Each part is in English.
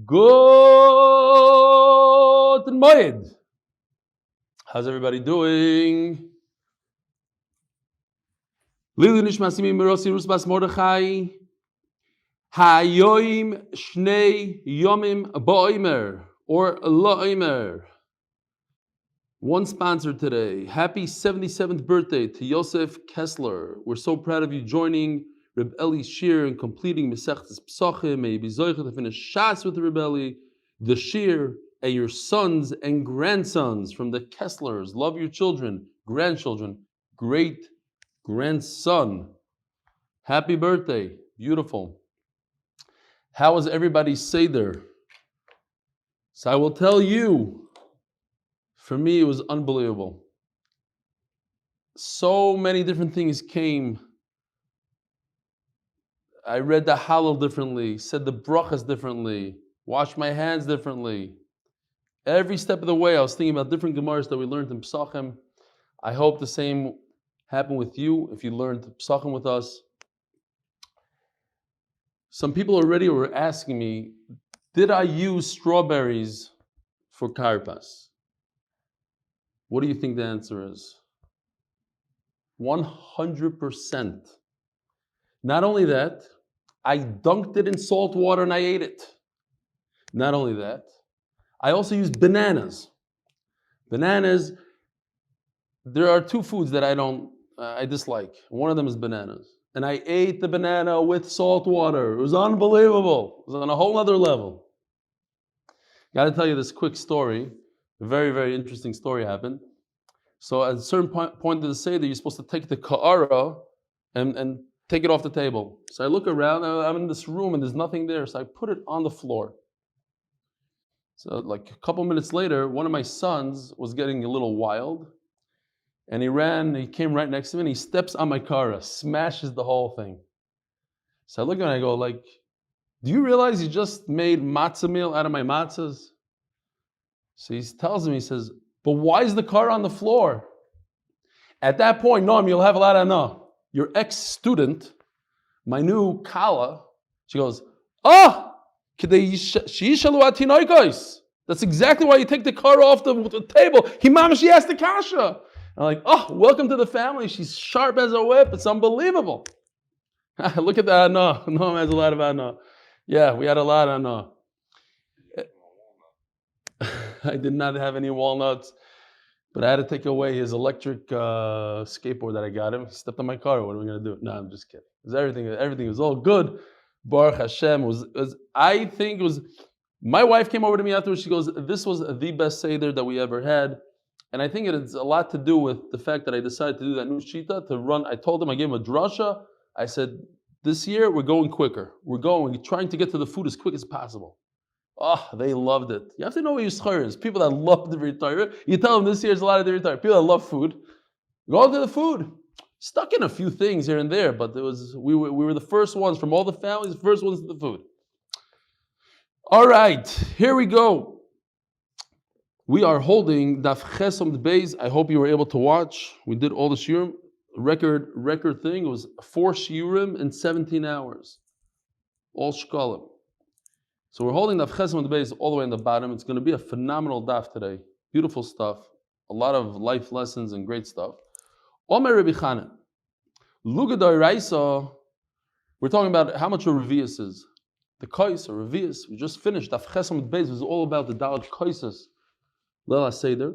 Good moed. How's everybody doing? Lili nishmasimi mirosi rus bas Mordechai. Hayoim shnei yomim ba'omer or la'omer. One sponsor today. Happy 77th birthday to Yosef Kessler. We're so proud of you joining Reb Eli's shiur and completing mesechת psachim. May you be zoche to finish Shas with Reb Eli, the shiur, and your sons and grandsons from the Kesslers. Love your children, grandchildren, great grandson. Happy birthday. Beautiful. How was everybody's Seder? So I will tell you, for me it was unbelievable. So many different things came. I read the Hallel differently, said the brachas differently, washed my hands differently. Every step of the way I was thinking about different gemaras that we learned in psachim. I hope the same happened with you if you learned psachim with us. Some people already were asking me, did I use strawberries for karpas? What do you think the answer is? 100%. Not only that, I dunked it in salt water and I ate it. Not only that, I also used bananas. Bananas, there are two foods that I dislike. One of them is bananas. And I ate the banana with salt water. It was unbelievable. It was on a whole other level. Got to tell you this quick story. A very, very interesting story happened. So at a certain point of the Seder, you're supposed to take the ka'ara and take it off the table. So I look around, I'm in this room and there's nothing there. So I put it on the floor. So like a couple minutes later, one of my sons was getting a little wild. And he came right next to me and he steps on my kara, smashes the whole thing. So I look at him and I go like, do you realize you just made matzah meal out of my matzahs? So he tells me, he says, but why is the kara on the floor? At that point, Noam, you'll have a lot of no. Your ex-student, my new kala, she goes, that's exactly why you take the kara off the table. She asked the kasha. I'm like, welcome to the family. She's sharp as a whip. It's unbelievable. Look at that. No, Noam has a lot of no. Yeah, we had a lot of no. I did not have any walnuts, but I had to take away his electric skateboard that I got him. He stepped on my car. What are we going to do? No, I'm just kidding. It was everything was all good. Baruch Hashem. I think it was, my wife came over to me afterwards. She goes, this was the best Seder that we ever had. And I think it has a lot to do with the fact that I decided to do that new shita, to run. I told them, I gave them a drasha. I said, this year we're going quicker. We're trying to get to the food as quick as possible. They loved it. You have to know what your shiur is. People that love the retire. You tell them this year is a lot of the retire. People that love food. Go to the food. Stuck in a few things here and there, but we were the first ones from all the families, the first ones to the food. All right, here we go. We are holding Daf Amud Beis. I hope you were able to watch. We did all the shiurim. Record thing. It was 4 shiurim in 17 hours. All shkalim. So we're holding Daf Amud Beis all the way in the bottom. It's going to be a phenomenal daf today. Beautiful stuff. A lot of life lessons and great stuff. Omer Rabbi Chanan. Lugadai Raisa. We're talking about how much a revius is. The kais or revius. We just finished. Daf Amud Beis was all about the dalad kaises. Lela Seder.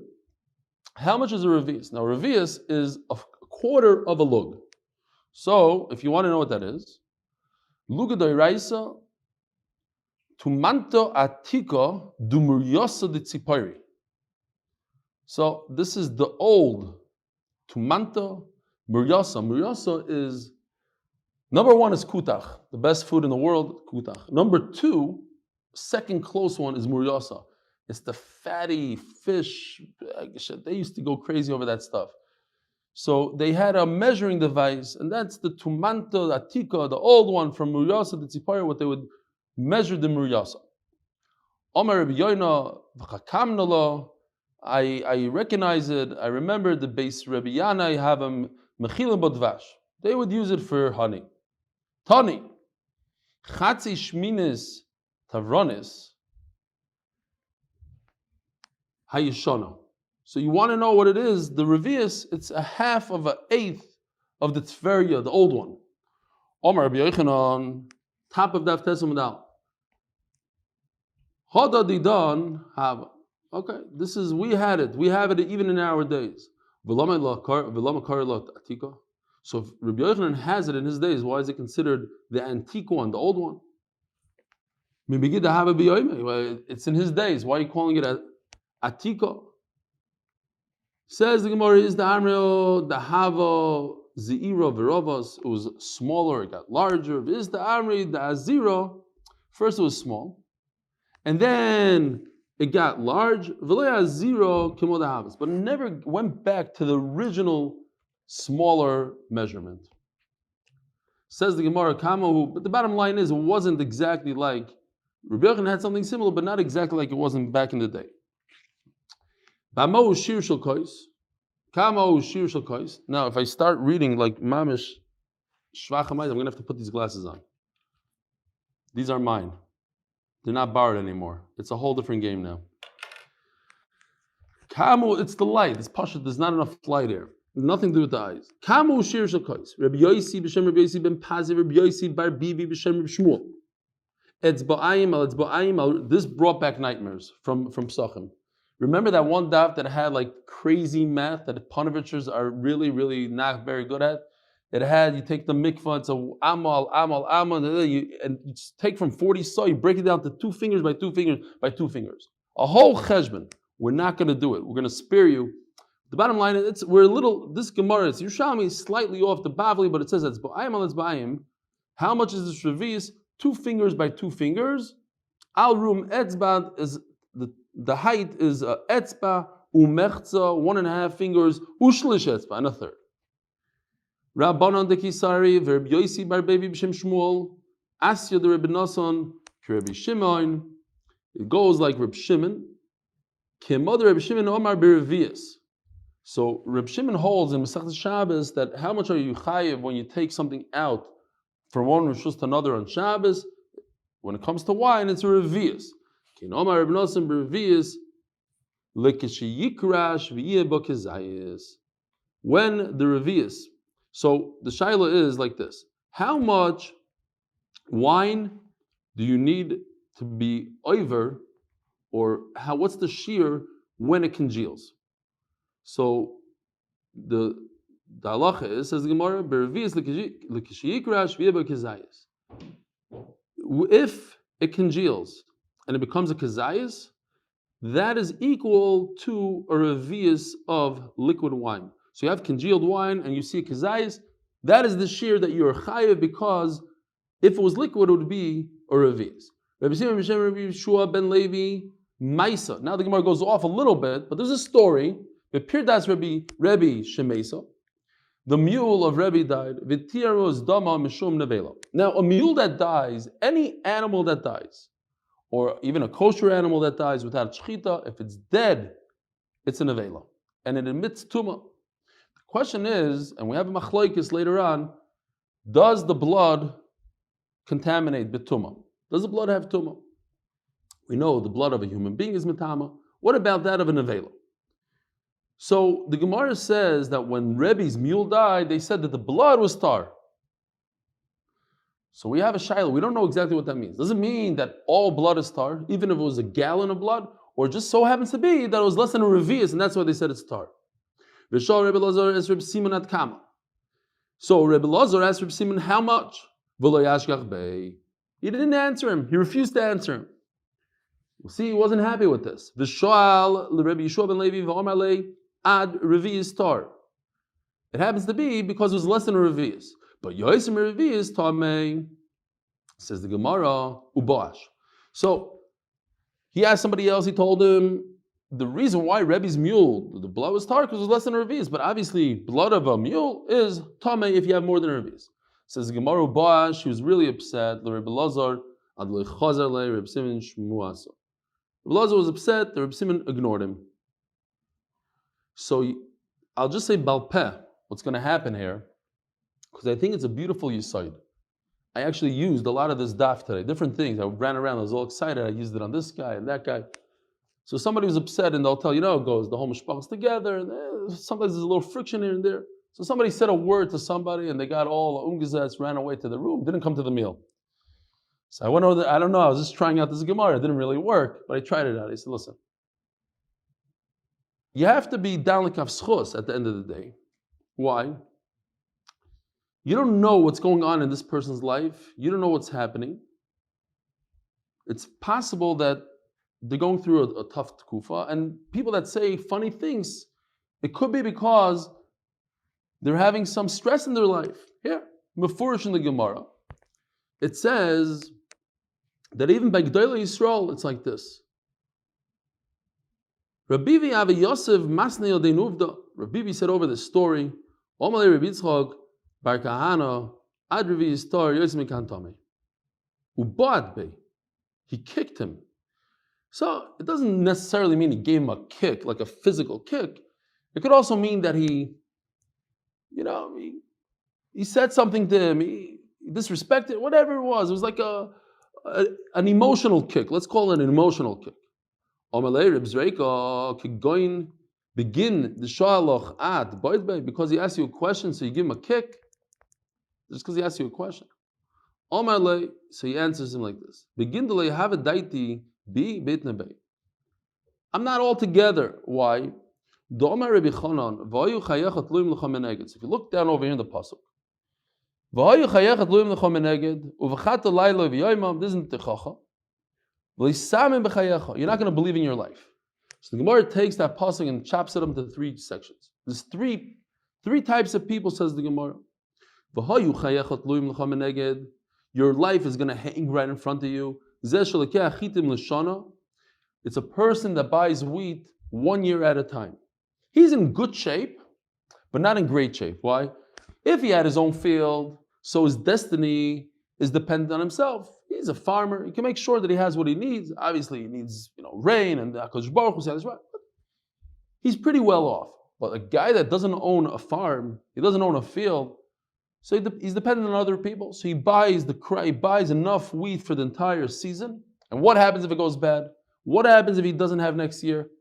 How much is a revius? Now, revius is a quarter of a lug. So, if you want to know what that is, lugadai raisa tumanto atika dumuryosa de tzipari. So, this is the old tumanto muryosa. Muryosa is, number one is kutach, the best food in the world, kutach. Number two, second close one is muryosa. It's the fatty fish. They used to go crazy over that stuff. So they had a measuring device, and that's the tumanto atika, the old one from Muryasa, the tzipari, what they would measure the Muryasa. Omer Rabbi Yoina v'chakamna lo. I recognize it. I remember the base Rabbi Yana have a mechilim bodvash. They would use it for honey. Tani. Chatzi shminis tavronis. hayishana. So you want to know what it is? The revius, it's a half of an eighth of the tveria, the old one. Omer Rabbi Yochanan, top of Daf Tesam Dal. Hada didan hava. Okay, this is, we have it even in our days. So if Rabbi Yochanan has it in his days, why is it considered the antique one, the old one? It's in his days. Why are you calling it atika? Says the Gemara, is the Amreo, the Hava, Zeira, Verovas, it was smaller, it got larger. Is the Amri, the Azira, first it was small, and then it got large, but it never went back to the original smaller measurement. Says the Gemara, but the bottom line is, it wasn't exactly like, Rabbi Yochanan had something similar, but not exactly like it wasn't back in the day. Now, if I start reading like Mamish Shvachamayt, I'm going to have to put these glasses on. These are mine. They're not borrowed anymore. It's a whole different game now. Kamu, it's the light. It's pasha. There's not enough light here. Nothing to do with the eyes. Kamu shir shakos. Rabbi Yosi b'shem Rabbi Yosi ben Pazi. Rabbi Yosi bar Bibi b'shem Rabbi Shmuel. It's ba'ayim. This brought back nightmares from psachim. Remember that one daf that had like crazy math that Panovitchers are really, really not very good at? It had, you take the mikvah, it's a amal, and you take from 40 saw, you break it down to 2 fingers by 2 fingers by 2 fingers. A whole cheshbon. We're not going to do it. We're going to spare you. The bottom line is, this Gemara, it's Yerushalmi slightly off the Bavli, but it says it's ba'ayim. How much is this revius? 2 fingers by 2 fingers. Al rum etzbad is the height is etzba, umechza, 1.5 fingers, ushlish etzba, and a third. Rabbanon de Kisari, Verb Yosi bar Baby b'Shem Shmuel, Asya the Rebbe Nason, Rabbi Shimon. It goes like Reb Shimon. Kemother Reb Shimon Omar b'Revius. So Reb Shimon holds in Masechet Shabbos that how much are you chayiv when you take something out from one rishus to another on Shabbos? When it comes to wine, it's a revius. When the revius, so the shaila is like this: how much wine do you need to be over, or what's the shiur when it congeals? So the halacha is, says the Gemara, if it congeals and it becomes a kazayas, that is equal to a revius of liquid wine. So you have congealed wine and you see a kazayas, that is the shiur that you are chayiv, because if it was liquid, it would be a revius. Rabbi Simon Rabbi Shua ben Levi Maisa. Now the Gemara goes off a little bit, but there's a story. Pirdas Rabbi Shemesa, the mule of Rebbe died. Now a mule that dies, any animal that dies, or even a kosher animal that dies without shchita, if it's dead, it's an avela, and it emits tumah. The question is, and we have a machlokes later on, does the blood contaminate bitumah? Does the blood have tumah? We know the blood of a human being is mitama. What about that of an avela? So the Gemara says that when Rebbe's mule died, they said that the blood was tar. So we have a shaila. We don't know exactly what that means. Does it mean that all blood is tar, even if it was a gallon of blood, or just so happens to be that it was less than a revius, and that's why they said it's tar? So Rebbe Lazar asked Reb Simon asked Reb Simon how much? He didn't answer him. He refused to answer him. We'll see, he wasn't happy with this. V'shoal Rebbe Yeshua ben Levi v'Omer le ad revius tar. It happens to be because it was less than a revius. But Yosef revius tamei, says the Gemara, uboash. So he asked somebody else. He told him the reason why Rebbe's mule, the blood was tar, because it was less than a revius. But obviously, blood of a mule is tamei if you have more than a revius. Says the Gemara, uboash. He was really upset. The Rebbe Lazar ad lechazer le Reb Simon Shmooze. Rebbe Lazar was upset. The Reb Simon ignored him. So I'll just say balpeh, what's going to happen here, because I think it's a beautiful yisoid. I actually used a lot of this daf today, different things. I ran around, I was all excited. I used it on this guy and that guy. So somebody was upset, and they'll tell you, it goes, the whole mishpach's together, and sometimes there's a little friction here and there. So somebody said a word to somebody, and they got all umgesetz, ran away to the room, didn't come to the meal. So I went over there, I don't know, I was just trying out this Gemara, it didn't really work, but I tried it out. He said, listen, you have to be down like Shmooze at the end of the day. Why? You don't know what's going on in this person's life. You don't know what's happening. It's possible that they're going through a tough tkufa, and people that say funny things, it could be because they're having some stress in their life. Here, Mefurish in the Gemara, it says that even by G'dolei Yisrael, it's like this. Rabbi Avi Yosef Masnei Yodei Nuvda. Rabbi said over this story, Omer Rabbi Yitzchak Bar Kahana Ad Rabbi Yistar Yosef Mikan Tomei. Ubad Bey. He kicked him. So it doesn't necessarily mean he gave him a kick, like a physical kick. It could also mean that he said something to him, he disrespected, whatever it was. It was like an emotional kick. Let's call it an emotional kick. Begin the shaloch ad because he asked you a question, so you give him a kick. Just because he asked you a question. So he answers him like this: Begin to have a daiti be bitnebei. I'm not all together. Why? So if you look down over here in the pasuk, this isn't techacha. You're not going to believe in your life. So the Gemara takes that pasuk and chops it up into three sections. There's three types of people, says the Gemara. Your life is going to hang right in front of you. It's a person that buys wheat 1 year at a time. He's in good shape, but not in great shape. Why? If he had his own field, so his destiny is dependent on himself. He's a farmer. He can make sure that he has what he needs. Obviously, he needs rain, and HaKadosh Baruch Hu says, right. He's pretty well off. But a guy that doesn't own a farm, he doesn't own a field, so he's dependent on other people. So he buys enough wheat for the entire season. And what happens if it goes bad? What happens if he doesn't have next year?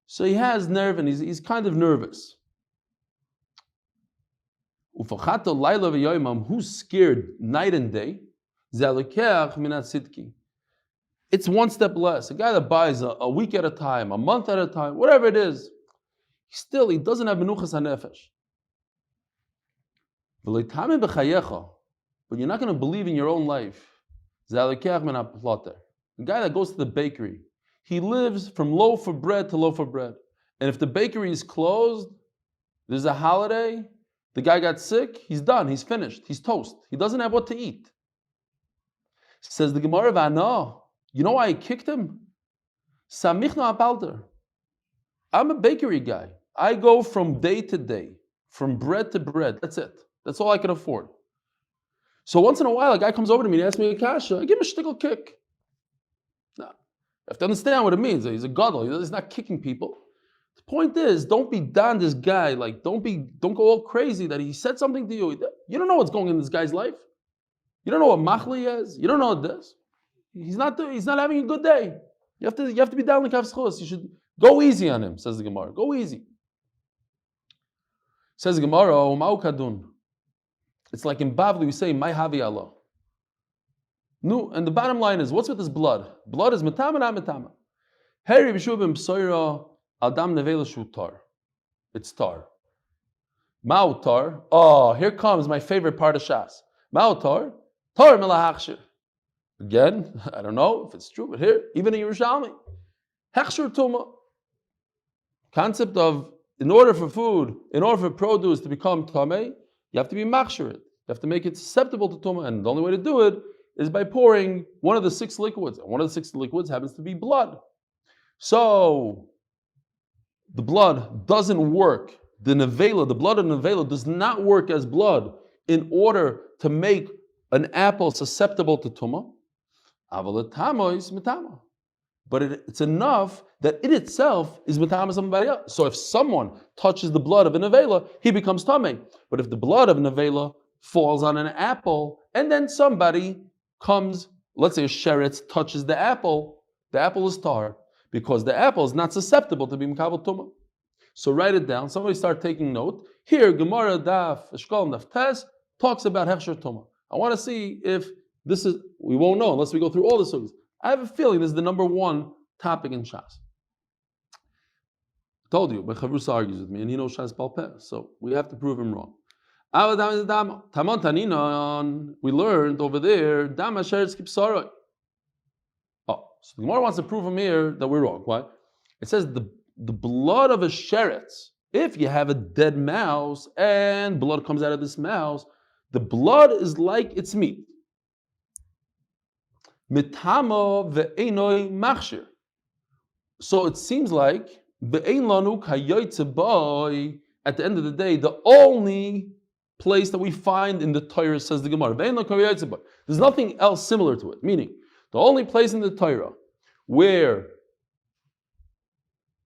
So he has nerve, and he's kind of nervous. Who's scared night and day? It's one step less. A guy that buys a week at a time, a month at a time, whatever it is, he doesn't have menuchas hanefesh. But you're not going to believe in your own life. The guy that goes to the bakery, he lives from loaf of bread to loaf of bread. And if the bakery is closed, there's a holiday, the guy got sick, he's done, he's finished, he's toast. He doesn't have what to eat. Says the Gemara, you know why I kicked him? I'm a bakery guy. I go from day to day, from bread to bread. That's it. That's all I can afford. So once in a while, a guy comes over to me and asks me a kasha. I give him a shtickle kick. Now, you have to understand what it means. He's a gadol. He's not kicking people. The point is, don't be down this guy. Like, don't go all crazy that he said something to you. You don't know what's going on in this guy's life. You don't know what machli is. You don't know what this. He's not having a good day. You have to be down like Shmooze. You should go easy on him, says the Gemara. Go easy. Says the Gemara, Ma'u kadun. It's like in Bavli we say, Mai havi Allah. No, and the bottom line is, what's with this blood? Blood is metama, not metama. Heri b'shuvim psoira adam nevela shu tar. It's tar. Ma'u tar. Oh, here comes my favorite part of Shas. Ma'u tar. Tar melahachshir. Again, I don't know if it's true, but here, even in Yerushalmi, hechshir tuma. Concept of, in order for produce to become tamei, you have to be machshir it. You have to make it susceptible to tumah, and the only way to do it is by pouring one of the 6 liquids. And one of the 6 liquids happens to be blood. So the blood doesn't work. The blood of nevela does not work as blood in order to make an apple susceptible to tumah. But it's enough that it itself is metama somebody else. So if someone touches the blood of a nevela, he becomes tamei. But if the blood of a nevela falls on an apple, and then somebody comes, let's say a sheretz touches the apple is tar. because the apple is not susceptible to be Mekabel Tumah. So write it down. Somebody start taking note. Here, Gemara Daf Shkalim Daf Tes talks about Hechsher Tumah. I want to see if this is, we won't know unless we go through all the sugyas. I have a feeling this is the number one topic in Shas. I told you, but Chavrusa argues with me, and he knows Shas Baal Peh, so we have to prove him wrong. We learned over there, Dama Sheretz Kipsaroi. Oh, so the Gemara wants to prove him here that we're wrong. Why? It says the blood of a sheretz, if you have a dead mouse and blood comes out of this mouse, the blood is like its meat. Mitama ve'enoi machshir. So it seems like ve'en lanu kayotze boy. At the end of the day, the only place that we find in the Torah, says the Gemara, ve'en lanu kayotze boy. There's nothing else similar to it. Meaning, the only place in the Torah where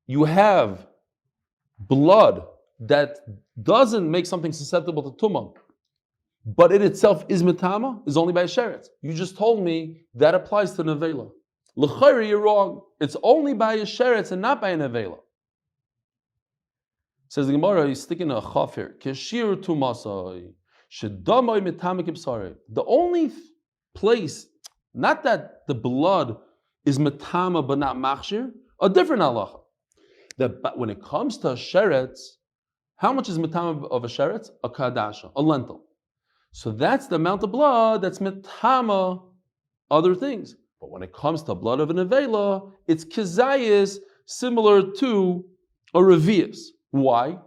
you have blood that doesn't make something susceptible to tumah, but it itself is metama, is only by a sheretz. You just told me that applies to nevela. L'chayri, you're wrong. It's only by a sheretz and not by a nevela. Says the Gemara, he's sticking a chafir. Shiur tumasai shedamai metama kibsarei. The only place, not that the blood is metama but not machshir, a different halacha. That when it comes to a sheretz, how much is metama of a sheretz? A kadasha, a lentil. So that's the amount of blood that's metama other things. But when it comes to blood of an nevela, it's kizayis, similar to a revius. Why?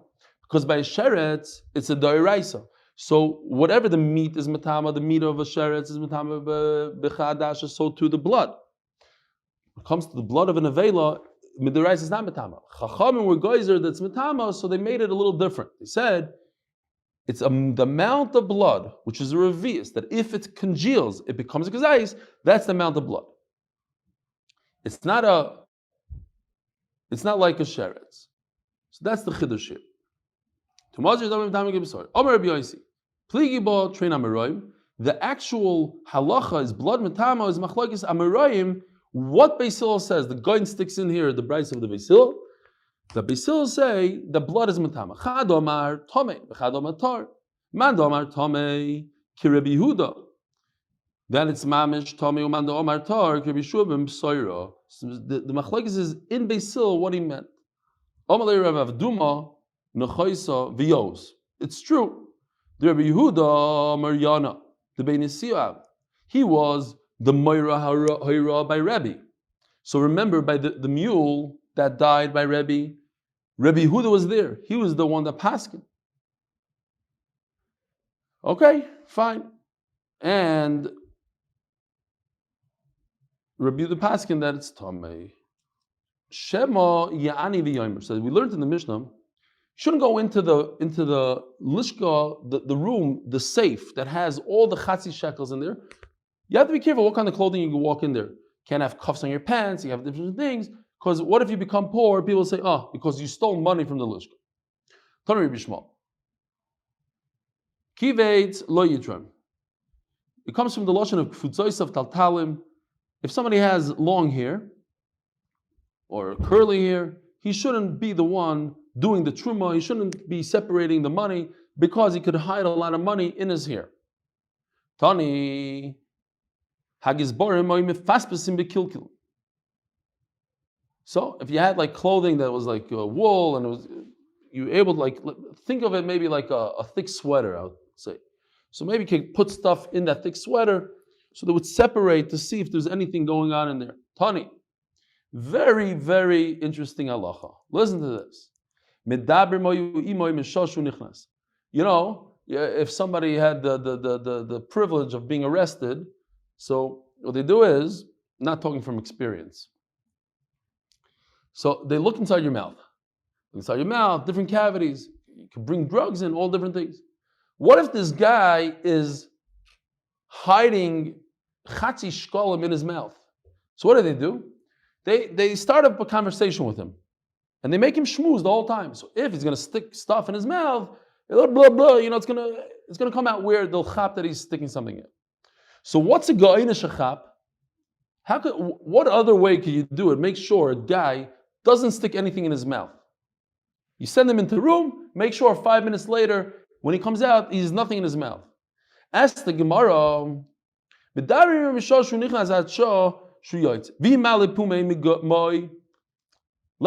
Because by a sheretz, it's a doiraisa. So whatever the meat is metama, the meat of a sheretz is metama b'chadasha, so too the blood. When it comes to the blood of a nevela, Midorais is not metama. Chachamim were geyser that's metama, so they made it a little different. They said it's the amount of blood, which is a revius, that if it congeals, it becomes a kazais. That's the amount of blood. It's not like a sheretz. So that's the chiddush here. Omer b'yosi, pligi bo train ameroim. The actual halacha is blood metama is machlokes ameroim. What Beis Hillel says, the Goin sticks in here, the Bryce of the Beis Hillel. The Beis Hillel say the blood is metama. Chad Omar Tomei, Chad Omar Tar, Man Omar Tomei, Ki Rabbi Yehuda. Then it's Mamish Tomei Uman Omar Tar, Ki Rabbi Yeshua ben Psoira. The machlokes is in Beis Hillel what he meant. Omalei Rav Avduma Nechoisa V'yos. It's true. The Rabbi Yehuda Maryana, the Bein Yisiav, he was the Moira Hayra by Rebbe. So remember, by the mule that died by Rebbe, Rebbe Yehuda was there. He was the one that paskin. Okay, fine. And Rebbe Yehuda paskin that it's Tamei. Shema Ya'ani v'yomer says, we learned in the Mishnah, you shouldn't go into the lishka, the room, the safe that has all the chatzi shekels in there. You have to be careful what kind of clothing you walk in there. Can't have cuffs on your pants, you have different things, because what if you become poor? People say, because you stole money from the lishka. Tanur Bishmal. Kivetz lo yitram. It comes from the lashon of kfutzois of taltalim. If somebody has long hair or curly hair, he shouldn't be the one doing the truma. He shouldn't be separating the money because he could hide a lot of money in his hair. Tani. So if you had like clothing that was like wool and it was, you were able to like think of it maybe like a thick sweater, I would say. So maybe you could put stuff in that thick sweater so that it would separate to see if there's anything going on in there. Tani, very, very interesting halacha. Listen to this. You know, if somebody had the privilege of being arrested, so what they do is, not talking from experience. So they look inside your mouth. Inside your mouth, different cavities. You can bring drugs in, all different things. What if this guy is hiding chatzi shkalim in his mouth? So what do? They start up a conversation with him. And they make him shmooze the whole time. So if he's going to stick stuff in his mouth, blah, blah, blah, it's going to come out weird. They'll chap that he's sticking something in. So what's a ga'ina shechap? What other way could you do it? Make sure a guy doesn't stick anything in his mouth. You send him into the room, make sure 5 minutes later, when he comes out, he has nothing in his mouth. Ask the Gemara, let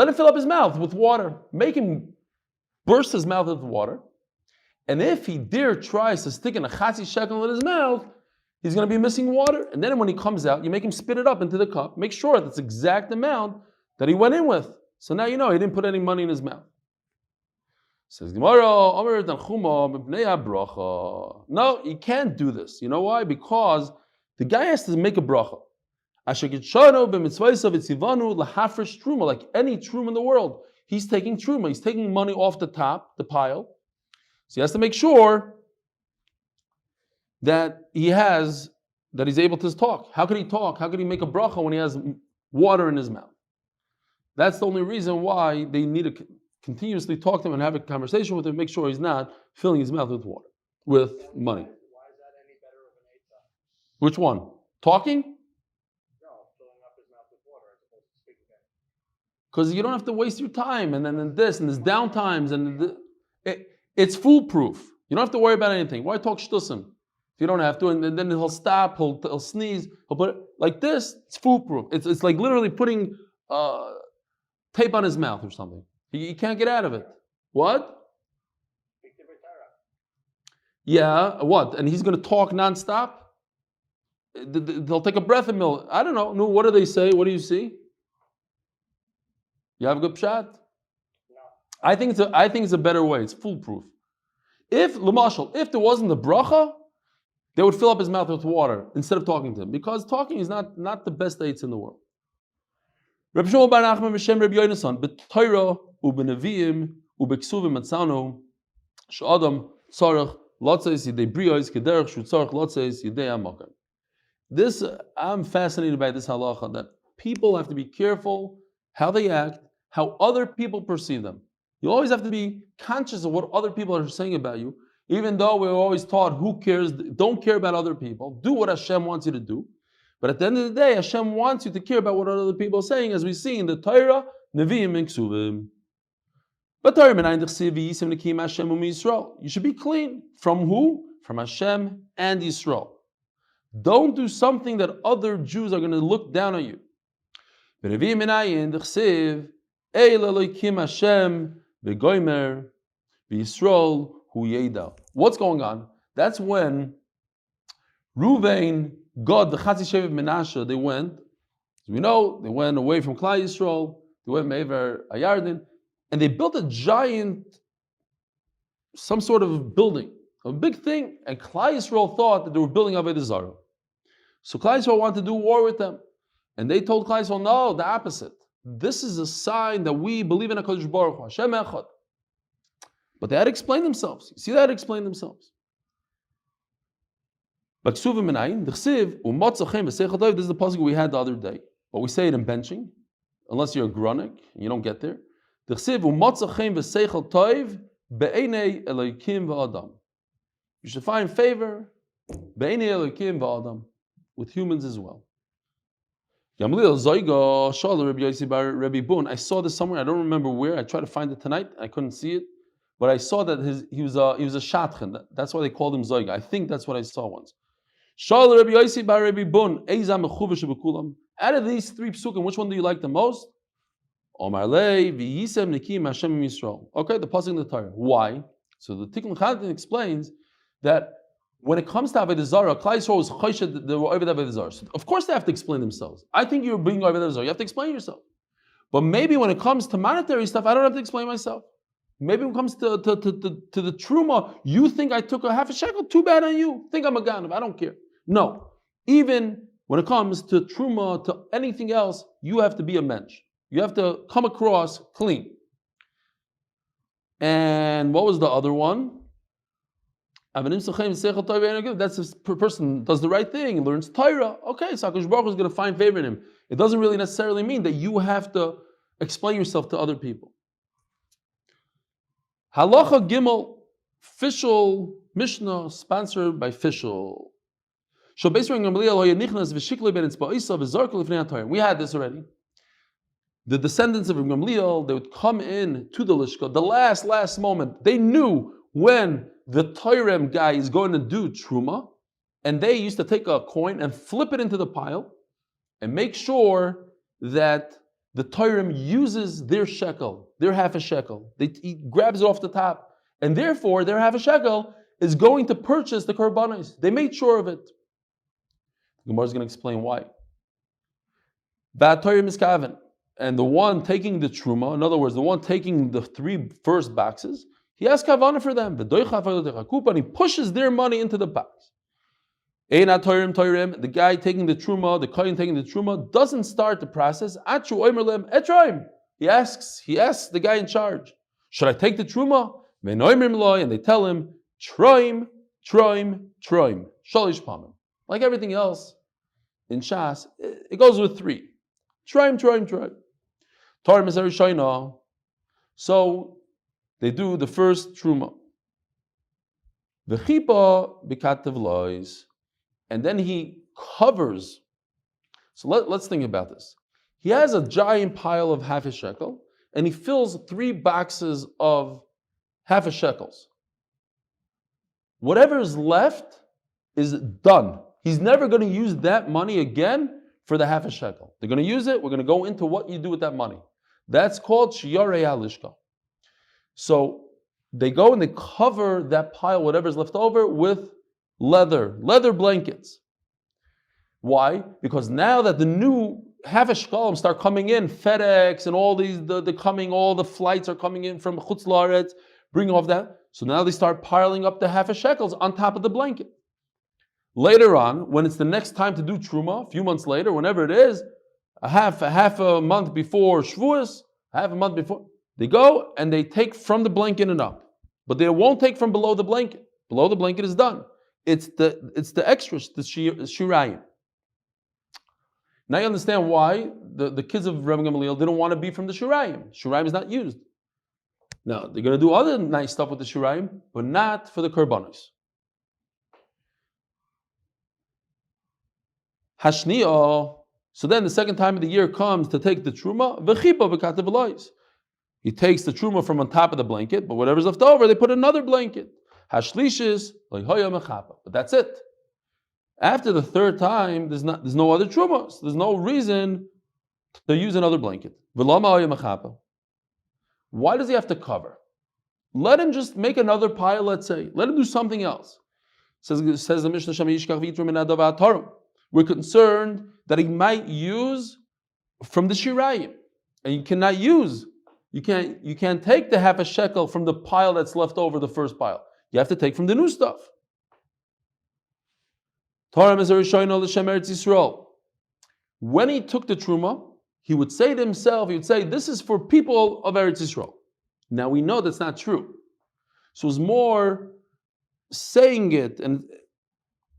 him fill up his mouth with water. Make him burst his mouth with water. And if he tries to stick in a chatzi shekel in his mouth, he's going to be missing water. And then when he comes out, you make him spit it up into the cup. Make sure that's the exact amount that he went in with. So now you know he didn't put any money in his mouth. Says Gemara, Omer bracha. No, you can't do this. You know why? Because the guy has to make a bracha. Like any truma in the world. He's taking truma. He's taking money off the top, the pile. So he has to make sure that he's able to talk. How could he talk? How could he make a bracha when he has water in his mouth? That's the only reason why they need to continuously talk to him and have a conversation with him, make sure he's not filling his mouth with water, with money. Why is that any better of an eitzah? Which one? Talking? No, filling up his mouth with water as opposed to speaking again. Because you don't have to waste your time, and then this, and there's downtimes, and it's foolproof. You don't have to worry about anything. Why talk shtusim if you don't have to? And then he'll stop, he'll sneeze, he'll put it like this. It's foolproof. It's like literally putting tape on his mouth or something. He can't get out of it. What? Yeah, what? And he's going to talk nonstop? They'll take a breath and mill. I don't know. No, what do they say? What do you see? You have a good pshat? No. I think it's a better way. It's foolproof. If there wasn't the bracha, they would fill up his mouth with water instead of talking to him, because talking is not the best dates in the world. Rabbi Shmuel bar Nachman b'shem Rabbi Yonasan b'Torah u'b'Neviim u'b'Ksuvim matzanu she'adam tzarich lotzeis yidei brios kederech shu tzarich lotzeis yidei hamakom. This, I'm fascinated by this halacha, that people have to be careful how they act, how other people perceive them. You always have to be conscious of what other people are saying about you, even though we're always taught, who cares, don't care about other people, do what Hashem wants you to do. But at the end of the day, Hashem wants you to care about what other people are saying, as we see in the Torah, Nevi'im and Ksuvim. You should be clean. From who? From Hashem and Yisrael. Don't do something that other Jews are going to look down on you. What's going on? That's when Ruvain, God, the Chatzi Shevet Menashe, they went, as we know, they went away from Klal Yisrael, they went Me'ever Ayarden, and they built a giant, some sort of building, a big thing, and Klal Yisrael thought that they were building Avodah Zarah. So Klal Yisrael wanted to do war with them, and they told Klal Yisrael, no, the opposite. This is a sign that we believe in HaKadosh Baruch Hu, Hashem Echad. But they had to explain themselves. You see, they had to explain themselves. But this is the pasuk we had the other day. But we say it in benching, unless you're a grunik and you don't get there. You should find favor with humans as well. I saw this somewhere, I don't remember where. I tried to find it tonight, I couldn't see it. But I saw that he was a shatchen. That's why they called him Zoiga. I think that's what I saw once. Out of these three psukim, which one do you like the most? Omer okay, the pasuk in the Torah. Why? So the Tikkun Chatan explains that when it comes to Avodah Zarah, Klal Yisrael was choshed, they were over Avodah Zarah. So of course they have to explain themselves. I think you're being over Avodah Zarah. You have to explain yourself. But maybe when it comes to monetary stuff, I don't have to explain myself. Maybe when it comes to the truma, you think I took a half a shekel, too bad on you. Think I'm a ganav, I don't care. No. Even when it comes to truma, to anything else, you have to be a mensch. You have to come across clean. And what was the other one? That's a person does the right thing, learns Torah. Okay, so HaKadosh Baruch Hu is going to find favor in him. It doesn't really necessarily mean that you have to explain yourself to other people. Halacha Gimel, Fishel Mishnah, sponsored by Fishel. We had this already. The descendants of Gamliel, they would come in to the Lishka, the last moment. They knew when the Toirem guy is going to do Truma, and they used to take a coin and flip it into the pile and make sure that the Toirem uses their shekel, their half a shekel. He grabs it off the top, and therefore their half a shekel is going to purchase the korbanos. They made sure of it. The Gemara is going to explain why. Bad Toirem is kaven. And the one taking the truma, in other words, the one taking the 3 first boxes, he has kavana for them. And he pushes their money into the box. The guy taking the truma, the kohen taking the truma, doesn't start the process. He asks the guy in charge, should I take the truma? And they tell him, troim. Shalish pamim. Like everything else in Shas, it goes with 3. Troim. So they do the first truma. And then he covers. So let's think about this. He has a giant pile of half a shekel, and he fills 3 boxes of half a shekels. Whatever is left is done. He's never going to use that money again for the half a shekel. They're going to use it. We're going to go into what you do with that money. That's called shiur halishka. So they go and they cover that pile, whatever's left over, with leather blankets. Why? Because now that the new half a shekalim start coming in, FedEx and all these, all the flights are coming in from Chutz La'aretz, bring off that. So now they start piling up the half a shekels on top of the blanket. Later on, when it's the next time to do truma, a few months later, whenever it is, a half a month before Shmooze, half a month before, they go and they take from the blanket and up. But they won't take from below the blanket. Below the blanket is done. It's the extras, the shirayim. Now you understand why the kids of Rebbe Gamaliel didn't want to be from the shirayim. Shirayim is not used. Now they're going to do other nice stuff with the shirayim, but not for the korbanos. Hashniya. So then the second time of the year comes to take the truma. He takes the truma from on top of the blanket, but whatever's left over, they put another blanket. Hashlishis, but that's it. After the 3rd time, there's no other truma. So there's no reason to use another blanket. Why does he have to cover? Let him just make another pile, let's say. Let him do something else. Says the Mishnah, we're concerned that he might use from the shirayim. And you can't take the half a shekel from the pile that's left over the first pile. You have to take from the new stuff. When he took the truma, he would say to himself, this is for people of Eretz Yisrael. Now we know that's not true. So it's more saying it, and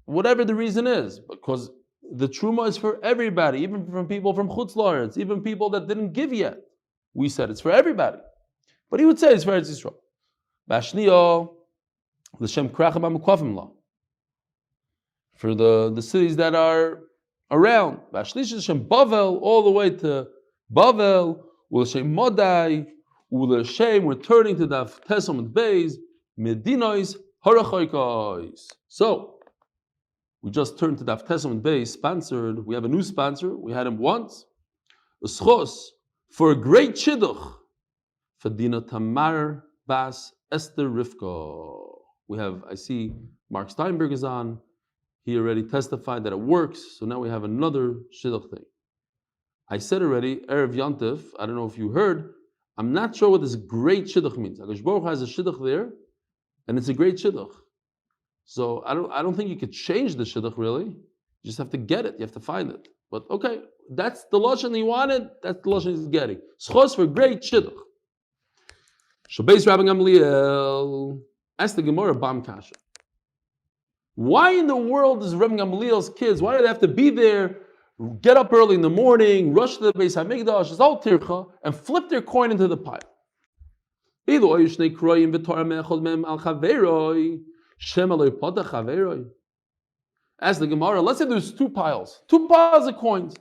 whatever the reason is, because the truma is for everybody, even from people from Chutz La'aretz, even people that didn't give yet. We said it's for everybody. But he would say it's for Eretz Yisrael. Bashniyo, l'shem kracham ha'mukavim la. For the cities that are around. Bashlish l'shem Bavel, all the way to Bavel, u'l'shem Modai, u'l'shem, we're turning to Daf Amud Beis, Medinois, Harachoikos. So, we just turned to Daf Amud Beis, sponsored. We have a new sponsor. We had him once. Zechus, for a great shidduch, for Dina Tamar Bas Esther Rivka. I see Mark Steinberg is on. He already testified that it works. So now we have another shidduch thing. I said already, Erev Yontif, I don't know if you heard, I'm not sure what this great shidduch means. HaKadosh Baruch Hu has a shidduch there, and it's a great shidduch. So I don't think you could change the shidduch really. You just have to get it. You have to find it. But okay, that's the lashon he wanted. That's the lashon he's getting. Schos for great shidduch. Shabbos Rabbi Gamliel asked the Gemara Bam Kasha. Why in the world does Rabbi Gamliel's kids? Why do they have to be there? Get up early in the morning, rush to the Beis Hamikdash, it's all tircha, and flip their coin into the pile. Ask the Gemara, let's say there's two piles of coins,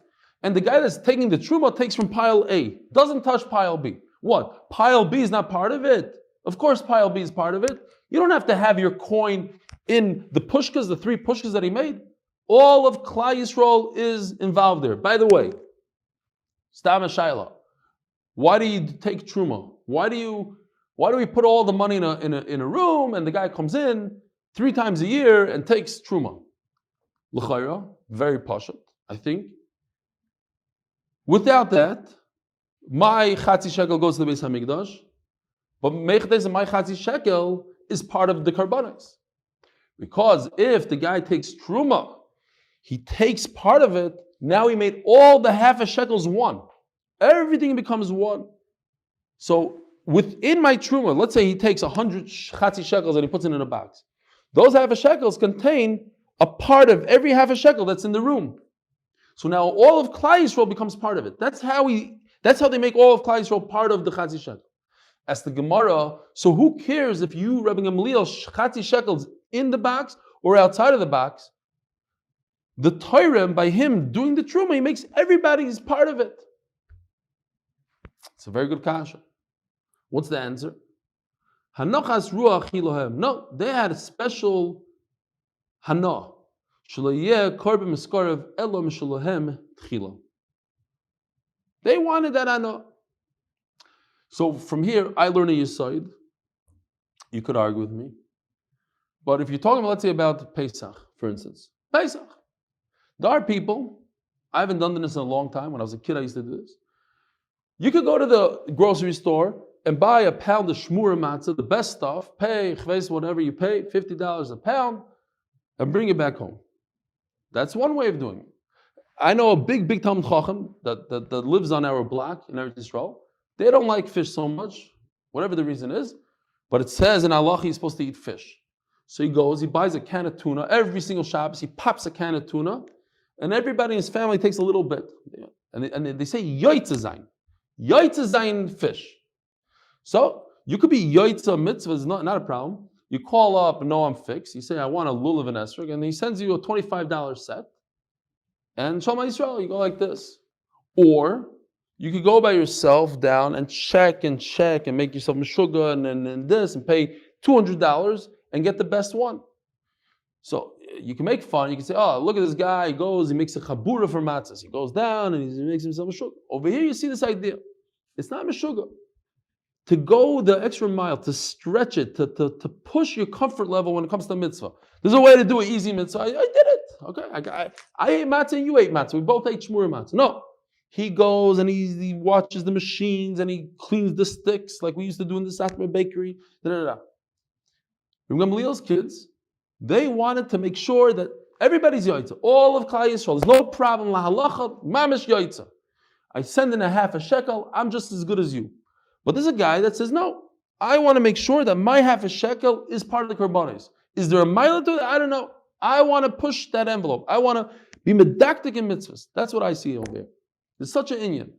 and the guy that's taking the truma takes from pile A, doesn't touch pile B. What? Pile B is not part of it? Of course pile B is part of it. You don't have to have your coin in the pushkas, the three pushkas that he made. All of Klal Yisrael is involved there. By the way, Stam Shaila, why do you take truma? Why do we put all the money in a room and the guy comes in 3 times a year and takes truma? L'chayra, very pashut, I think. Without that, my chatzi shekel goes to the Beis Hamikdash, but meichdes and my chatzi shekel is part of the karbanos. Because if the guy takes truma, he takes part of it, now he made all the half a shekels one. Everything becomes one. So within my truma, let's say he takes 100 chatzi shekels and he puts it in a box. Those half a shekels contain a part of every half a shekel that's in the room. So now all of Klal Yisrael becomes part of it. That's how they make all of Klal Yisrael part of the chatzi shekel. As the Gemara, so who cares if you, Rabbi Gamliel, chatzi shekels in the box or outside of the box? The Torah, by him doing the truma, he makes everybody's part of it. It's a very good kasha. What's the answer? Hanochas ruach hilohem. No, they had a special hana. Shloyeh korban miskarev elo mishlohem tchila. They wanted that hana. So from here, I learn a yisoid. You could argue with me. But if you're talking, let's say, about Pesach, for instance. Pesach. There are people, I haven't done this in a long time. When I was a kid, I used to do this. You could go to the grocery store and buy a pound of shmura matzah, the best stuff, pay, chves, whatever you pay, $50 a pound, and bring it back home. That's one way of doing it. I know a big Talmud Chacham that lives on our block in Eretz Yisrael. They don't like fish so much, whatever the reason is, but it says in Allah he's supposed to eat fish. So he goes, he buys a can of tuna, every single Shabbos, he pops a can of tuna, and everybody in his family takes a little bit. And they say, Yoitza Zayin fish. So you could be Yoitza mitzvah, is not a problem. You call up, no, I'm fixed. You say, I want a lulav and esrog, and he sends you a $25 set. And Shalom Yisrael, you go like this. Or you could go by yourself down and check and make yourself meshuga and this and pay $200 and get the best one. So you can make fun. You can say, oh, look at this guy. He goes, he makes a chabura for matzahs. He goes down and he makes himself meshuga. Over here you see this idea. It's not meshuga. To go the extra mile, to stretch it, to push your comfort level when it comes to mitzvah. There's a way to do an easy mitzvah. I did it. Okay, I ate matzah and you ate matzah. We both ate shmura matzah. No. He goes and he watches the machines and he cleans the sticks like we used to do in the Satmar bakery. Remember Gamliel's kids? They wanted to make sure that everybody's yoitza. All of Klal Yisrael. There's no problem. La halacha, mamish yoitza. I send in a half a shekel. I'm just as good as you. But there's a guy that says, no, I want to make sure that my half a shekel is part of the karbanos. Is there a mile to it? I don't know. I want to push that envelope. I want to be medactic in mitzvahs. That's what I see over here. There's such an inyan.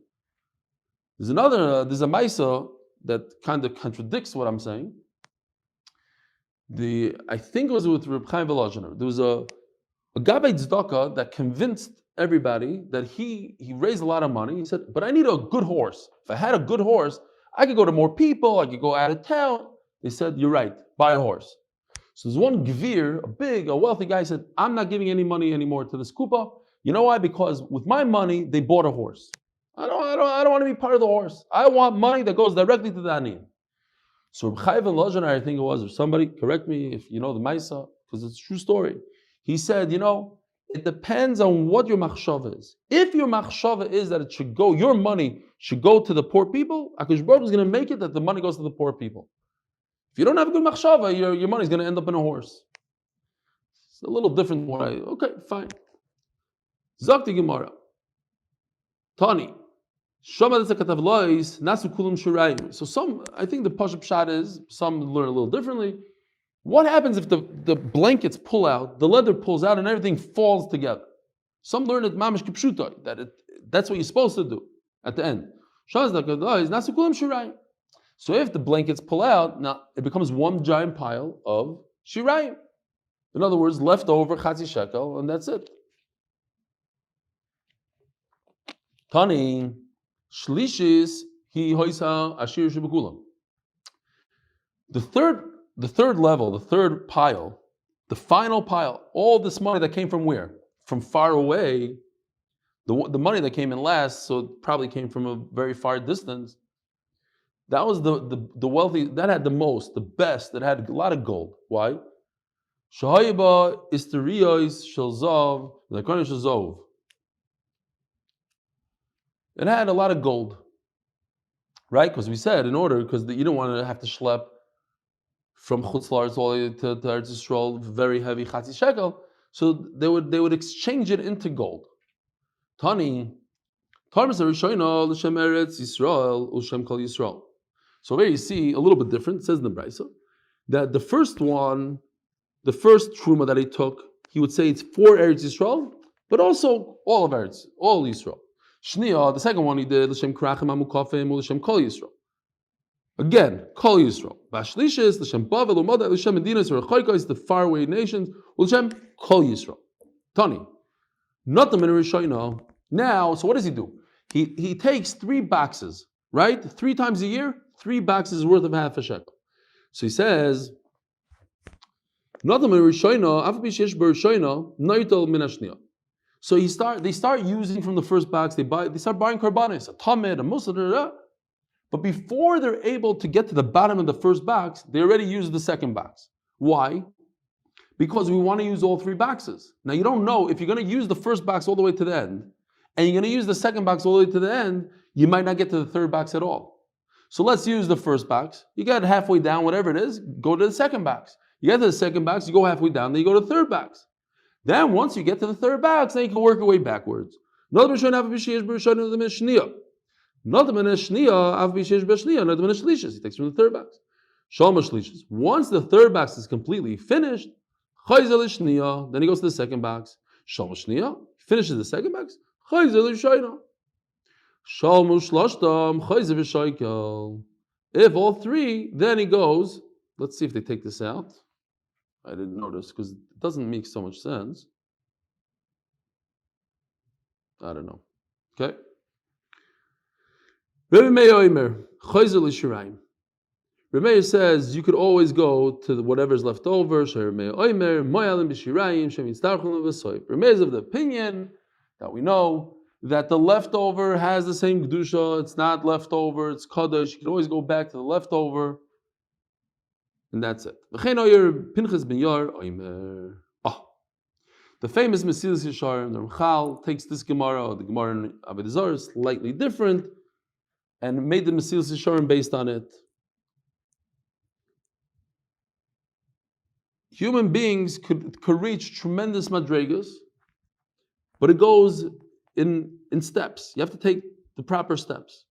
There's a maisa that kind of contradicts what I'm saying. I think it was with Reb Chaim Volozhiner. There was a Gabbai Tzedakah that convinced everybody that he raised a lot of money. He said, but I need a good horse. If I had a good horse, I could go to more people, I could go out of town. They said, you're right, buy a horse. So there's one gvir, a wealthy guy, said, I'm not giving any money anymore to this kupa. You know why? Because with my money, they bought a horse. I don't want to be part of the horse. I want money that goes directly to the aniyim. So Reb Chaim Volozhiner, I think it was, or somebody, correct me if you know the Maisa, because it's a true story. He said, it depends on what your machshava is. If your machshava is that your money should go to the poor people, HaKadosh Baruch Hu is going to make it that the money goes to the poor people. If you don't have a good machshava, your money is going to end up in a horse. It's a little different way. Okay, fine. Zakti Gemara. Tani. So I think the Pashup Pshat is, some learn a little differently. What happens if the blankets pull out, the leather pulls out, and everything falls together? Some learn it mamish kipshuta, that's what you're supposed to do at the end. So if the blankets pull out, now it becomes one giant pile of shirayim. In other words, leftover chatzi shekel, and that's it. Tani shlishis hi hoisa ashir shebekulam. The third level, the third pile, the final pile, all this money that came from where? From far away. The money that came in last, so it probably came from a very far distance. That was the wealthy, that had the most, the best, that had a lot of gold. Why? Shahayiba isteriyois shalzav, lekonish shazov. It had a lot of gold, right? Because we said because you don't want to have to schlep from Chutz La'aretz all the way to Eretz Yisrael, very heavy chatzi shekel. So they would exchange it into gold. Tani, Tarmas Arishoina l'shem Eretz Yisrael u'shem Kol Yisrael. So here you see a little bit different. It says in the Brisa that the first one, the first truma that he took, he would say it's for Eretz Yisrael, but also all of Eretz, all Yisrael. Shnia, the second one he did l'shem Krachim Amukafim l'shem Kol Yisrael. Again, Kol Yisrael. Vashlishis l'shem Bavel u'Moed l'shem Dina is the faraway nations l'shem Kol Yisrael. Tani, not the Minarishayna. Now, so what does he do? He takes 3 boxes, right? 3 times a year, 3 boxes worth of half a shekel. So he says, not the Minarishayna, afbi shesh b'Rishayna, noitel minashnia. So they start using from the first box. They start buying karbanis, a Tamar, a Musa, but before they're able to get to the bottom of the first box, they already used the second box. Why? Because we want to use all 3 boxes. Now you don't know if you're going to use the first box all the way to the end, and you're going to use the second box all the way to the end, you might not get to the third box at all. So let's use the first box. You get halfway down, whatever it is, go to the second box. You get to the second box, you go halfway down, then you go to the third box. Then once you get to the third box, then you can work your way backwards. He takes from the third box. Once the third box is completely finished, then he goes to the second box. Finishes the second box. If all 3, then he goes. Let's see if they take this out. I didn't notice because it doesn't make so much sense. I don't know. Okay. Rebbe Meir says you could always go to whatever's left over. Rebbe Meir is of the opinion that we know that the leftover has the same kedusha. It's not leftover. It's kaddish. You can always go back to the leftover, and that's it. The famous Mesilas Yesharim, the Ramchal takes this Gemara, the Gemara in Avodah Zarah, slightly different, and made the Mesilas Yesharim based on it. Human beings could reach tremendous madregas, but it goes in steps. You have to take the proper steps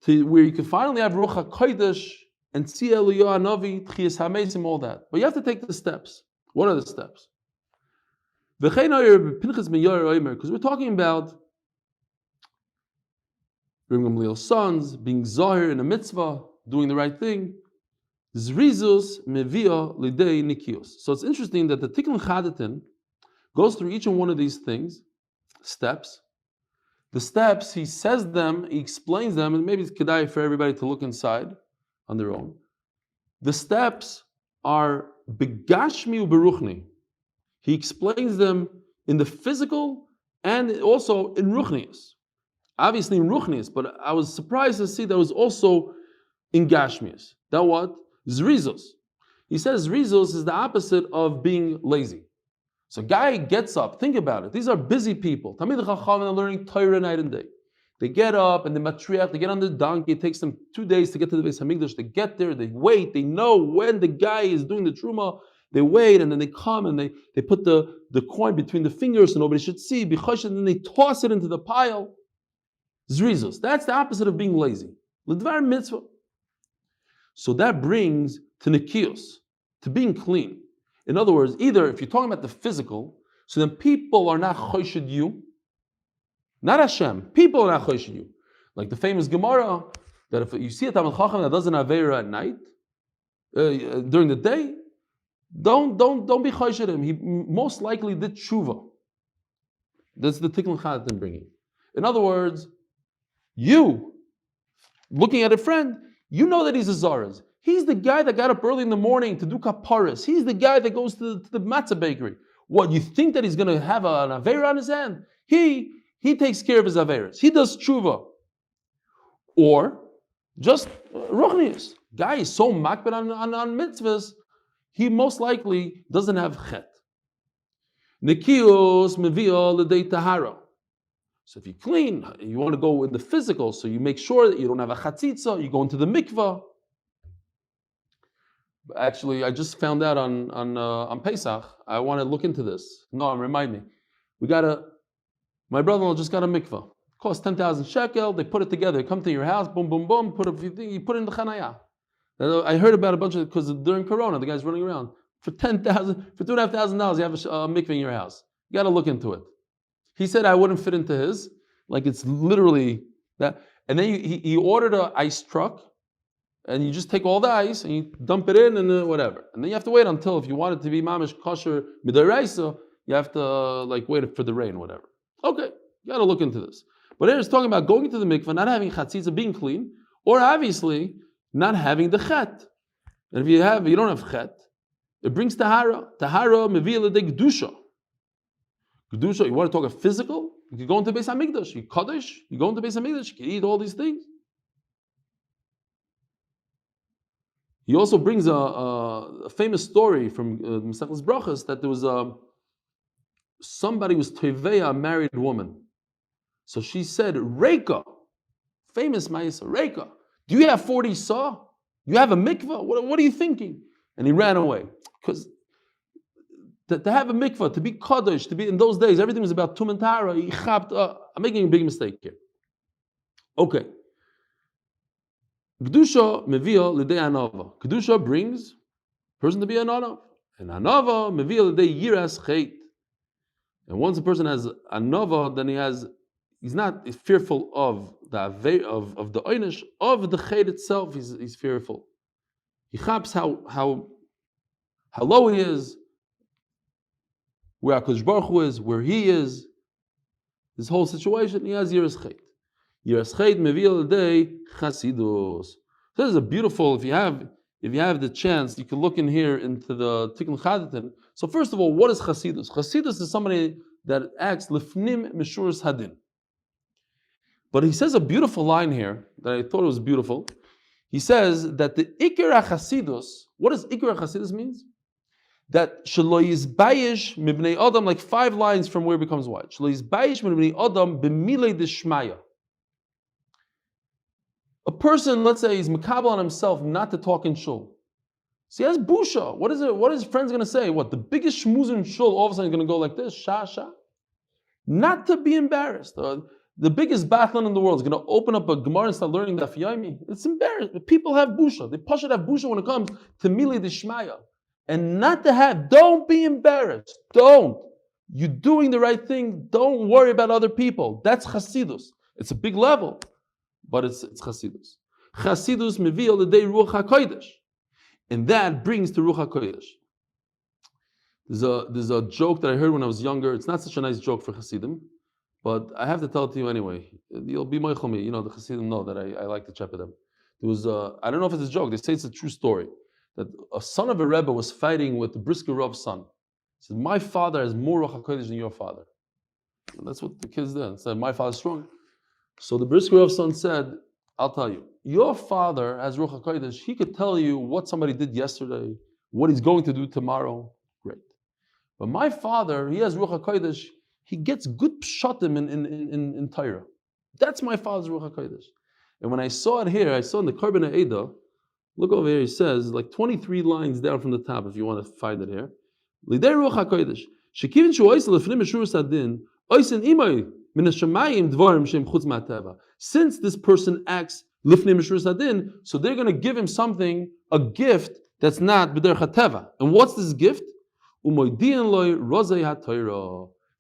to where you can finally have Ruach HaKodesh and see Eliyahu Hanavi, Tchias HaMeisim, all that. But you have to take the steps. What are the steps? Because we're talking about Reb Gamliel's sons being zahir in a mitzvah, doing the right thing. Zrizus mevia lidei nikios. So it's interesting that the Tikkun Chadatin goes through each and one of these things, steps. The steps, he says them, he explains them, and maybe it's kedai for everybody to look inside on their own. The steps are begashmi uberuchni. He explains them in the physical and also in ruchnius. Obviously in ruchnius, but I was surprised to see that was also in gashmius. That what? Zrizos. He says zrizos is the opposite of being lazy. So a guy gets up, think about it. These are busy people. Tamid Chacham, they're learning Torah night and day. They get up and they matriach, they get on the donkey. It takes them 2 days to get to the Beis Hamikdash. They get there, they wait, they know when the guy is doing the truma. They wait and then they come and they put the coin between the fingers so nobody should see. And then they toss it into the pile. Zrizos. That's the opposite of being lazy. L'dvar mitzvah. So that brings to nikios, to being clean. In other words, either if you're talking about the physical, so then people are not choshid you, not Hashem. People are not choshid you. Like the famous Gemara, that if you see a Talmid Chacham that does an Aveira at night, during the day, Don't be chosh at him. He most likely did tshuva. That's the tikkun chadatin bringing. In other words, you, looking at a friend, you know that he's a zaraz. He's the guy that got up early in the morning to do kaparas. He's the guy that goes to the matzah bakery. What, you think that he's going to have an aveira on his hand? He takes care of his averas. He does tshuva. Or just ruchnius. Guy is so makbid on mitzvahs, he most likely doesn't have chet. Nikios mevia l'dei tahara. So if you clean, you want to go in the physical, so you make sure that you don't have a chatzitza, you go into the mikvah. Actually, I just found out on Pesach. I want to look into this. No, remind me. My brother-in-law just got a mikvah. It costs 10,000 shekel. They put it together. They come to your house, boom, boom, boom. You put it in the chanaya. I heard about a bunch of, because during Corona, the guy's running around for $2,500. You have a mikvah in your house. You got to look into it. He said I wouldn't fit into his. Like it's literally that. And then he ordered an ice truck. And you just take all the ice and you dump it in and whatever. And then you have to wait until, if you want it to be mamish kosher midaraisa, you have to wait for the rain, whatever. Okay, you got to look into this. But here it's talking about going to the mikvah, not having chatzitza, being clean, or obviously not having the chet. And if you don't have chet, it brings tahara. Tahara mevia l'dei kedusha. Kedusha, you want to talk a physical? You can go into Beis Hamikdash. You kaddish, you go into Beis Hamikdash, you can eat all these things. He also brings a famous story from Mesechus Brachos that there was somebody was teveya, a married woman. So she said, Rivka, famous ma'isa, Rivka, do you have 40 saw? You have a mikvah? What are you thinking? And he ran away. Because to have a mikvah, to be kaddish, to be in those days, everything was about tum and tara. I'm making a big mistake here. Okay. Kedusha mevia l'dei anava. Kedusha brings person to be an anav. And anava mevia l'dei yiras chet. And once a person has anava, then he's not fearful of the einish, of the chet itself. He's fearful. He chaps how low he is, where HaKadosh Baruch Hu is, where he is. This whole situation, he has yiras chet. Yiras mevia l'dei chasidus. This is a beautiful. If you have the chance, you can look in here into the Tikkun Chadatin. So first of all, what is chasidus? Chasidus is somebody that acts lifnim mishuras hadin. But he says a beautiful line here that I thought was beautiful. He says that the ikar chasidus. What does ikar chasidus means? That shelo yizbayish mibnei adam, like 5 lines from where it becomes white. Shelo yizbayish mibnei adam b'milei deshmaya. A person, let's say, he's makabel on himself not to talk in shul. So he has busha. What is it? What is his friends going to say? What, the biggest shmooze in shul all of a sudden is going to go like this? Sha. Not to be embarrassed. The biggest bathland in the world is going to open up a Gemara and start learning Daf Yomi. It's embarrassing. People have busha. They push it have busha when it comes to mili dishmaya. And not to have, don't be embarrassed. Don't. You're doing the right thing. Don't worry about other people. That's chasidus. It's a big level. But it's chasidus. Chasidus mevia l'dei ruach hakodesh, and that brings to ruach hakodesh. There's a joke that I heard when I was younger. It's not such a nice joke for Hasidim, but I have to tell it to you anyway. You'll be moichel me. You know the Hasidim know that I like to chep them. There was I don't know if it's a joke. They say it's a true story that a son of a rebbe was fighting with the Brisker Rav's son. He said, "My father has more ruach hakodesh than your father." And that's what the kids did. They said, "My father's strong." So the Brisker Rav's son said, I'll tell you, your father has Ruach HaKodesh. He could tell you what somebody did yesterday, what he's going to do tomorrow. Great. But my father, he has Ruach HaKodesh. He gets good pshatim in Torah. That's my father's Ruach HaKodesh. And when I saw it here, I saw in the Korban HaEdah, look over here, he says, like 23 lines down from the top, if you want to find it here. Lidei Ruach HaKodesh. Shekivin shu oisel lefnim meshur sadin, oisen imay. Since this person acts lifnei mishur sadin, so they're going to give him something, a gift that's not b'derech hateva. And what's this gift?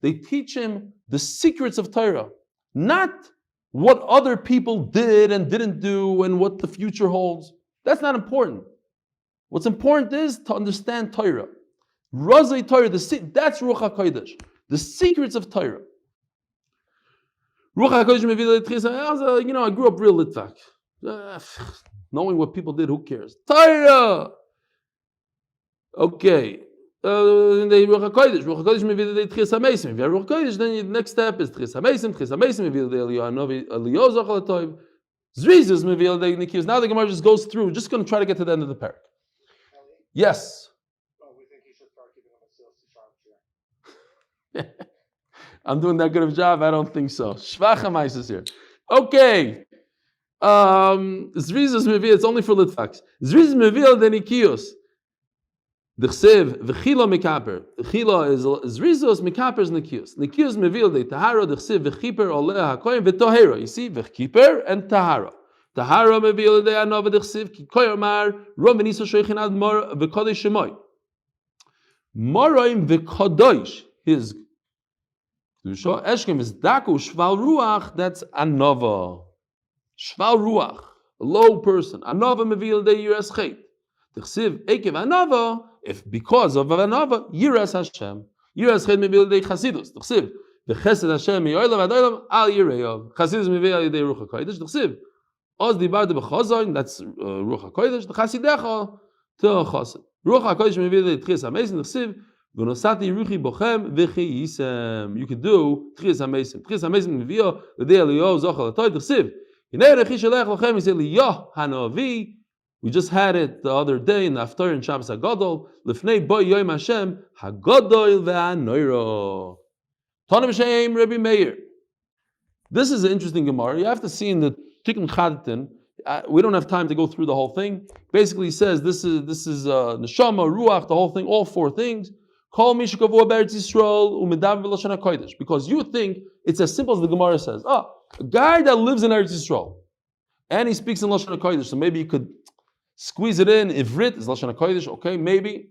They teach him the secrets of Torah, not what other people did and didn't do and what the future holds. That's not important. What's important is to understand Torah. Razai Torah, that's Ruach HaKodesh. The secrets of Torah. Ruach HaKodesh Mevila Tchisa, I grew up real Litvak. Knowing what people did, who cares? Torah! Okay. Ruach HaKodesh Mevila Tchisa Mesim. If you have Ruach HaKodesh, then the next step is Tchisa Mesim Mevila Eliyahu Zoche L'Toiv. Zrizus Mevila Nikiyos. Now the Gemara just goes through, just going to try to get to the end of the parak. Yes. We think he should start giving him a sales to Sharm Shir. I'm doing that good of a job? I don't think so. Shvachamais is here. Okay. Zrizus Mevila, it's only for Litvaks. Zrizus Mevila the Nikiyos. D'chsev v'chila mekaper. Chila is zrizos, mekaper is nikiyos. Nikiyos mevil de tahara. D'chsev v'chiper oleh hakoyim v'tohera. You see, v'chiper and tahara. Tahara mevil de anova d'chsev ki koyamar rom v'niso shoichin ad mor v'kodesh shemoy. Moroim v'kodesh his kedusha. Eshkem is daku shval ruach. That's anova. Shval ruach, a low person. Anova mevil de yiras chet. D'chsev ekev anova. If because of anova, Yiras Hashem, Yiras Ched Mevil Dei Chasidus. D'chsiv v'Chesed Hashem mi'olam ad olam al Yireyav. Chasidus Mevil Dei Ruach HaKodesh. D'chsiv Oz Dibarta b'Chazon. That's Ruach HaKodesh. D'chasidecha to Chassid. Ruach HaKodesh Mevil Dei Tchias HaMesim. D'chsiv v'nosati Ruchi Bochem v'chiyisem. You could do Tchias HaMesim. Tchias HaMesim Mevil Dei Eliyahu Zoche L'Toiv. D'chsiv Hinei Rechi Shelech Lochem is Eliyahu Hanavi. We just had it the other day in the Aftar in Shabbos HaGadol. Lifnei bo yoim Hashem HaGadol ve'anoiro. Tanim Shem Rabbi Meir. This is an interesting Gemara. You have to see in the Tikkun Chadatin. We don't have time to go through the whole thing. Basically, he says this is neshama, ruach, the whole thing, all four things. Kol mi shekavua be'eretz Yisrael u'medaber b'lashon hakodesh. Because you think it's as simple as the Gemara says. A guy that lives in Eretz Yisrael and he speaks in lashon hakodesh, so maybe you could squeeze it in. Ivrit is lashon hakodesh. Okay, maybe.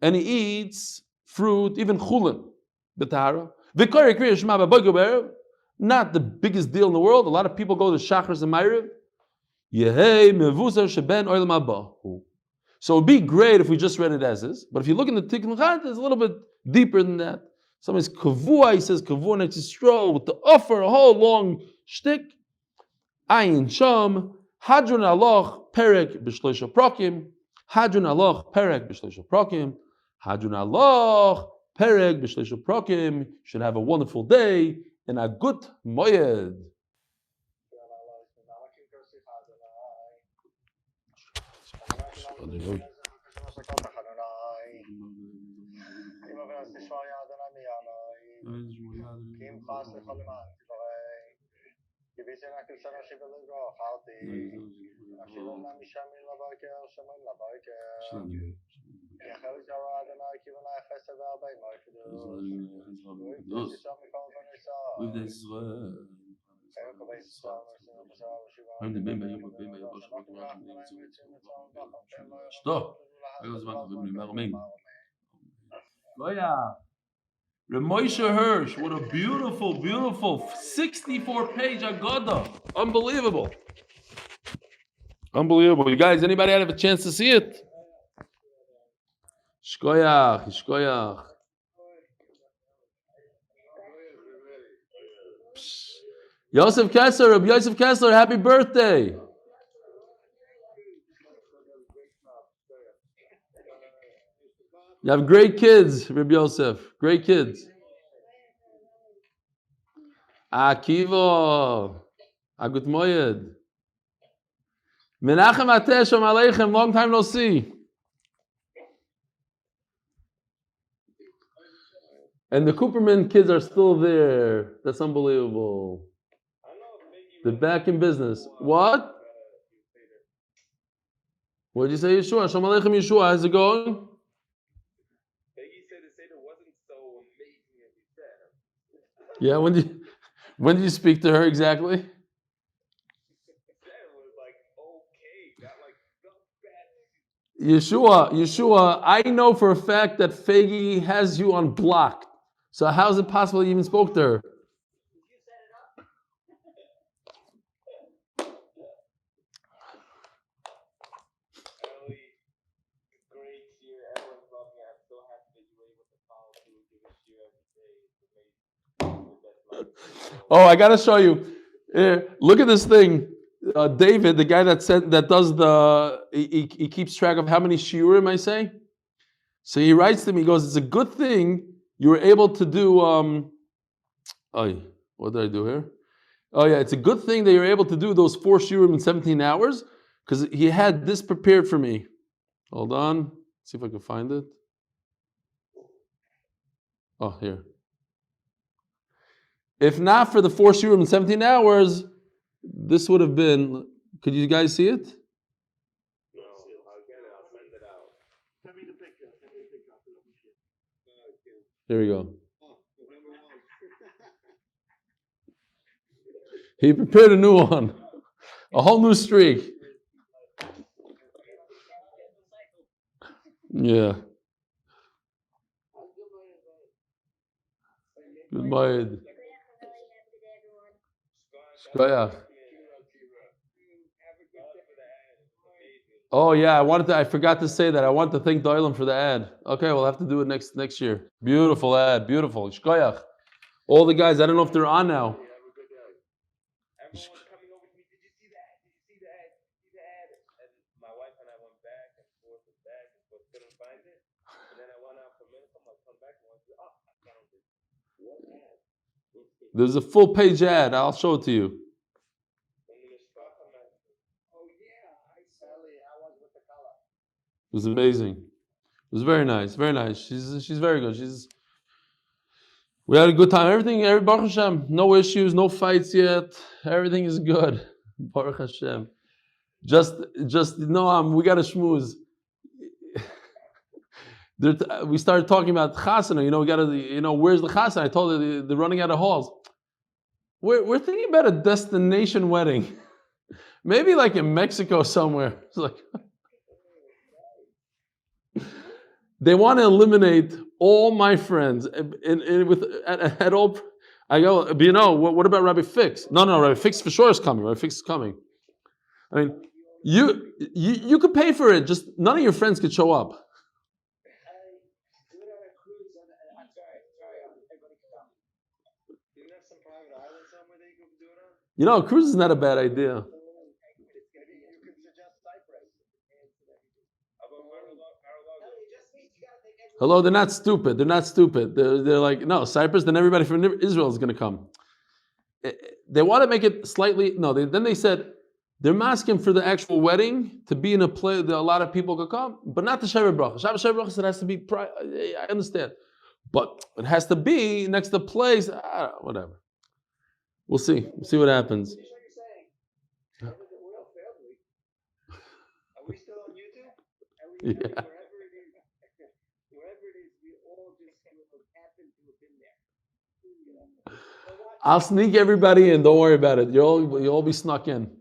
And he eats fruit, even chulin, b'tahara. Not the biggest deal in the world. A lot of people go to Shachars and Ma'ariv. So it'd be great if we just read it as is. But if you look in the Tikkun Chad, it's a little bit deeper than that. Somebody's kavua, he says kavua next to stroll with the offer, a whole long shtick. Ayin Sham, Hadran Aloch, Perek b'shloisha prokim. Hadran Aloch, Perek b'shloisha prokim. Hadran Aloch, Perek b'shloisha prokim. Should have a wonderful day and a good moed. Ramosha Hirsch, what a beautiful, beautiful 64-page Agada. Unbelievable. Unbelievable. You guys, anybody have a chance to see it? Shkoyach, shkoyach. Yosef Kessler, Rabbi Yosef Kessler, happy birthday. You have great kids, Rabbi Yosef. Great kids. Akiva. Agut moed. Menachem Ateh, Shalom Aleichem. Long time no see. And the Cooperman kids are still there. That's unbelievable. They're back in business. What? What did you say, Yeshua? Shalom Aleichem, Yeshua. How's it going? Yeah, when did you speak to her exactly? Yeshua, I know for a fact that Fagi has you unblocked. So how is it possible you even spoke to her? Oh, I gotta show you. Look at this thing. David, the guy that does he keeps track of how many shiurim I say. So he writes to me. He goes, "It's a good thing you were able to do." Oh, what did I do here? Oh yeah, it's a good thing that you're able to do those 4 shiurim in 17 hours because he had this prepared for me. Hold on, see if I can find it. Oh, here. If not for the 4 shiurim in 17 hours, this would have been. Could you guys see it? No, I'll get it. I'll send it out. Send me the picture. Here we go. He prepared a new one, a whole new streak. Yeah. Good moed. Shkoyach. Oh yeah, I forgot to say that. I want to thank Tehillim for the ad. Okay, we'll have to do it next year. Beautiful ad, beautiful. Shkoyach. All the guys, I don't know if they're on now. Everyone coming over to me, did you see that? Did you see the ad? Did you see the ad? And my wife and I went back and forth, couldn't find it. And then I went out for a minute, I'm like, come back and I said, I found it. What ad? There's a full page ad. I'll show it to you. Oh yeah, I saw it. I was with the color. It was amazing. It was very nice, very nice. She's very good. We had a good time. Everything, Baruch Hashem, no issues, no fights yet. Everything is good. Baruch Hashem. Just no, we got a shmooze. We started talking about chasana. We got to, where's the chasana? I told her they're running out of halls. We're thinking about a destination wedding. Maybe like in Mexico somewhere. It's like they want to eliminate all my friends at all. I go, what about Rabbi Fix? No, Rabbi Fix for sure is coming. Rabbi Fix is coming. I mean, you could pay for it. Just none of your friends could show up. A cruise is not a bad idea. Hello, they're not stupid. They're like, no, Cyprus, then everybody from Israel is going to come. They want to make it slightly, then they said, they're asking for the actual wedding to be in a place that a lot of people could come, but not the Sheva Bracha. Sheva Bracha, it has to be, I understand. But it has to be next to the place, whatever. We'll see. We'll see what happens. Are we still on YouTube? Yeah. Wherever it is, we all just happen to have been there. I'll sneak everybody in. Don't worry about it. You'll all be snuck in.